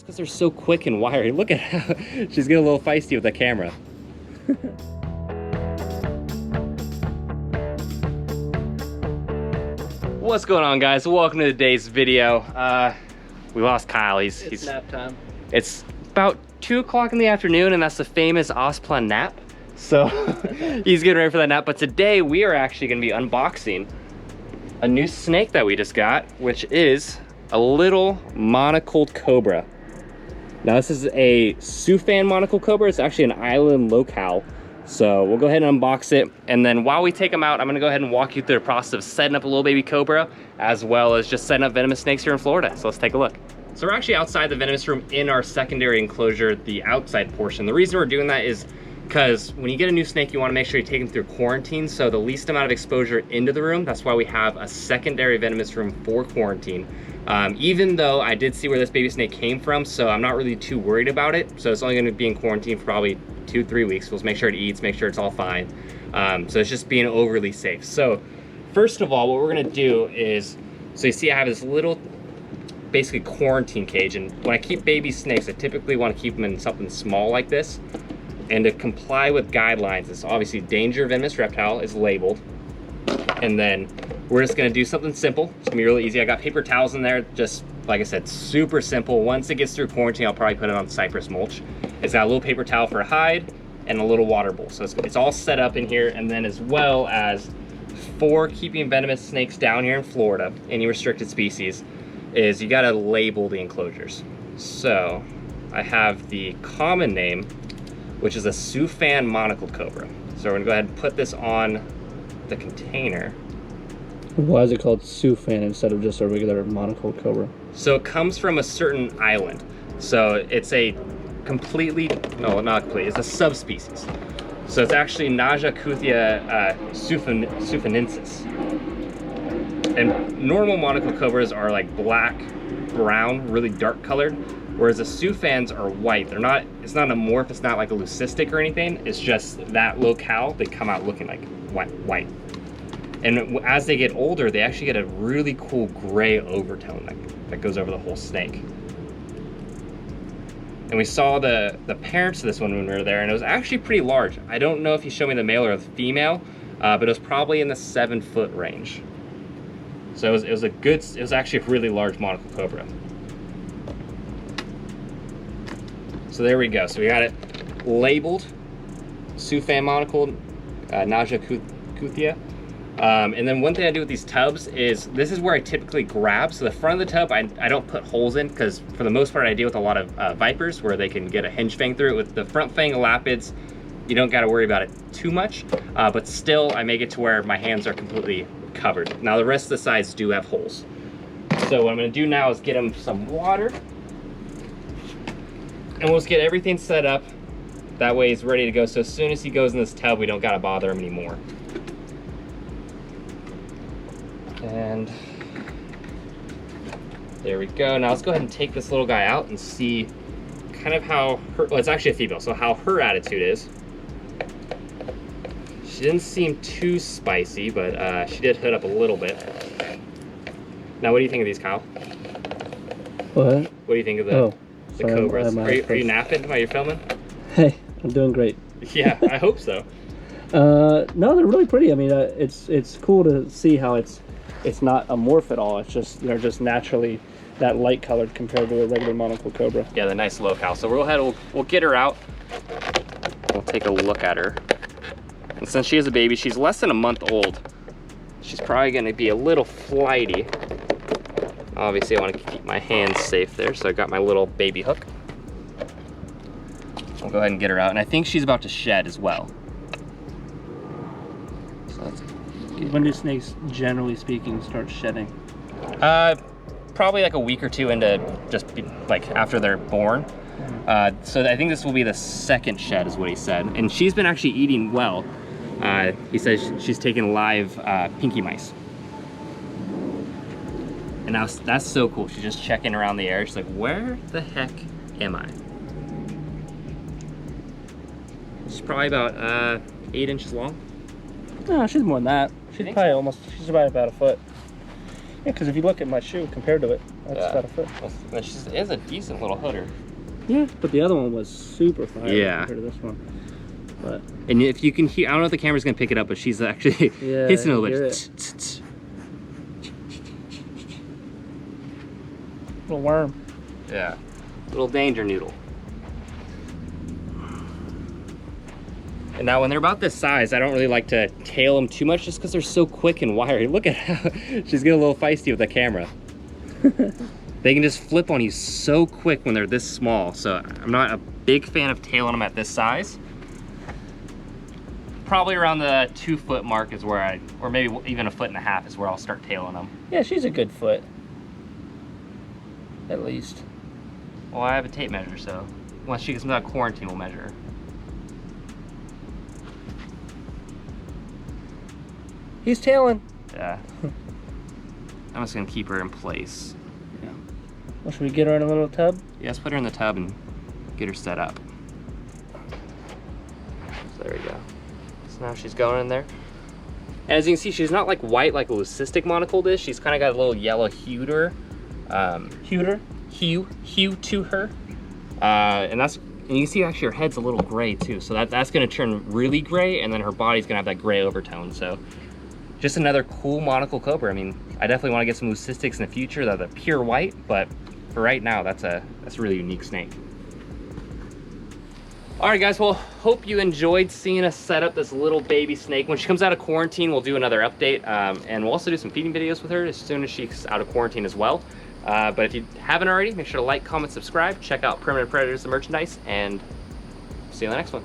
It's because they're so quick and wiry. Look at how she's getting a little feisty with the camera. What's going on, guys? Welcome to today's video. We lost Kyle. He's nap time. It's about 2 o'clock in the afternoon, and that's the famous Osplan nap. So he's getting ready for that nap. But today we are actually going to be unboxing a new snake that we just got, which is a little monocled cobra. Now this is a Siouxfan monocled cobra. It's actually an island locale. So we'll go ahead and unbox it. And then while we take them out, I'm gonna go ahead and walk you through the process of setting up a little baby cobra, as well as just setting up venomous snakes here in Florida. So let's take a look. So we're actually outside the venomous room in our secondary enclosure, the outside portion. The reason we're doing that is because when you get a new snake, you wanna make sure you take them through quarantine. So the least amount of exposure into the room. That's why we have a secondary venomous room for quarantine. Even though I did see where this baby snake came from, so I'm not really too worried about it. So it's only gonna be in quarantine for probably 2-3 weeks. We'll make sure it eats, make sure it's all fine. So it's just being overly safe. So first of all, what we're gonna do is, so you see I have this little, basically quarantine cage, and when I keep baby snakes, I typically wanna keep them in something small like this. And to comply with guidelines, it's obviously danger venomous reptile is labeled. And then we're just gonna do something simple. It's gonna be really easy. I got paper towels in there, just like I said, super simple. Once it gets through quarantine, I'll probably put it on cypress mulch. It's got a little paper towel for a hide and a little water bowl. So it's all set up in here, and then as well as for keeping venomous snakes down here in Florida, any restricted species, is you gotta label the enclosures. So I have the common name, which is a Siouxfan monocled cobra. So we're gonna go ahead and put this on the container. Why is it called Siouxfan instead of just a regular monocled cobra? So it comes from a certain island. So it's a completely, no, not complete, it's a subspecies. So it's actually Najacuthia siouxfanensis. And normal monocled cobras are like black, brown, really dark colored, whereas the Siouxfans are white. They're not, it's not amorph, it's not like a leucistic or anything, it's just that locale, they come out looking like white. And as they get older, they actually get a really cool gray overtone that goes over the whole snake. And we saw the parents of this one when we were there, and it was actually pretty large. I don't know if he showed me the male or the female, but it was probably in the 7-foot range. So it was actually a really large monocled cobra. So there we go. So we got it labeled Siouxfan monocled, Najacuthia. And then one thing I do with these tubs is, this is where I typically grab. So the front of the tub, I don't put holes in, because for the most part I deal with a lot of vipers where they can get a hinge fang through it. With the front fang elapids, you don't got to worry about it too much, but still I make it to where my hands are completely covered. Now the rest of the sides do have holes. So what I'm going to do now is get him some water, and we'll just get everything set up. That way he's ready to go. So as soon as he goes in this tub, we don't got to bother him anymore. And there we go. Now let's go ahead and take this little guy out and see kind of how her, well, it's actually a female, so how her attitude is. She didn't seem too spicy, but she did hood up a little bit. Now what do you think of these, Kyle? What? What do you think of the cobras? Are you napping while you're filming? Hey, I'm doing great. Yeah, I hope so. No, they're really pretty. I mean, it's cool to see how it's not amorph at all. It's just, they're just naturally that light colored compared to a regular monocled cobra. Yeah, the nice locale. So we'll go ahead, we'll get her out. We'll take a look at her. And since she is a baby, she's less than a month old. She's probably gonna be a little flighty. Obviously I wanna keep my hands safe there, so I got my little baby hook. I'll go ahead and get her out. And I think she's about to shed as well. So let's When do snakes, generally speaking, start shedding? Probably like a week or two into like after they're born. So I think this will be the second shed is what he said. And she's been actually eating well. He says she's taking live pinky mice. And now that's so cool. She's just checking around the air. She's like, where the heck am I? She's probably about 8 inches long. No, she's more than that. She's probably almost, she's about a foot. Yeah, because if you look at my shoe compared to it, That's about a foot. Well, she is a decent little hooder. Yeah, but the other one was super fire compared to this one. But and if you can hear, I don't know if the camera's gonna pick it up, but she's actually hissing a little bit. Little worm. Yeah, little danger noodle. And now when they're about this size, I don't really like to tail them too much just because they're so quick and wiry. Look at how she's getting a little feisty with the camera. They can just flip on you so quick when they're this small. So I'm not a big fan of tailing them at this size. Probably around the 2 foot mark is where or maybe even 1.5 feet is where I'll start tailing them. Yeah, she's a good foot. At least. Well, I have a tape measure, so once she gets out of quarantine, we'll measure her. He's tailing. Yeah. I'm just gonna keep her in place. Yeah. Well, should we get her in a little tub? Yeah, let's put her in the tub and get her set up. So there we go. So now she's going in there. And as you can see, she's not like white like a leucistic monocled is. She's kind of got a little yellow hue to her. Hue to her. And you can see actually her head's a little gray too. So that's gonna turn really gray, and then her body's gonna have that gray overtone. So just another cool monocle cobra. I mean, I definitely want to get some leucistics in the future that are pure white, but for right now, that's a really unique snake. All right, guys, well, hope you enjoyed seeing us set up this little baby snake. When she comes out of quarantine, we'll do another update, and we'll also do some feeding videos with her as soon as she's out of quarantine as well. But if you haven't already, make sure to like, comment, subscribe, check out Primitive Predators, the merchandise, and see you in the next one.